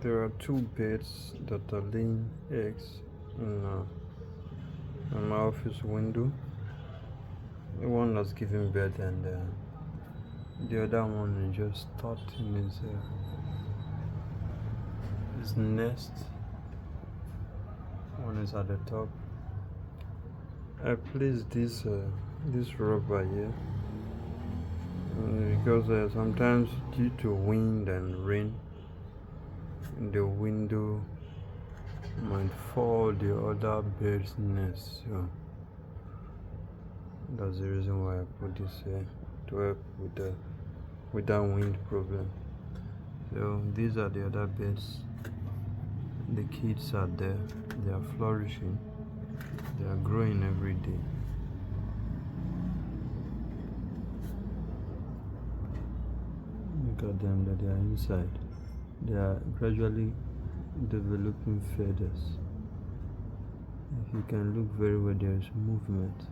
There are two birds that are laying eggs in my office window. One has given birth, and the other one is just starting his nest. One is at the top. I placed this rubber here because sometimes due to wind and rain, the window might fall the other bird's nest. So that's the reason why I put this here, to help with that wind problem. So these are the other birds. The kids are there. They are flourishing. They are growing every day. Look at them, that they are inside. They are gradually developing feathers. If you can look very well, there is movement.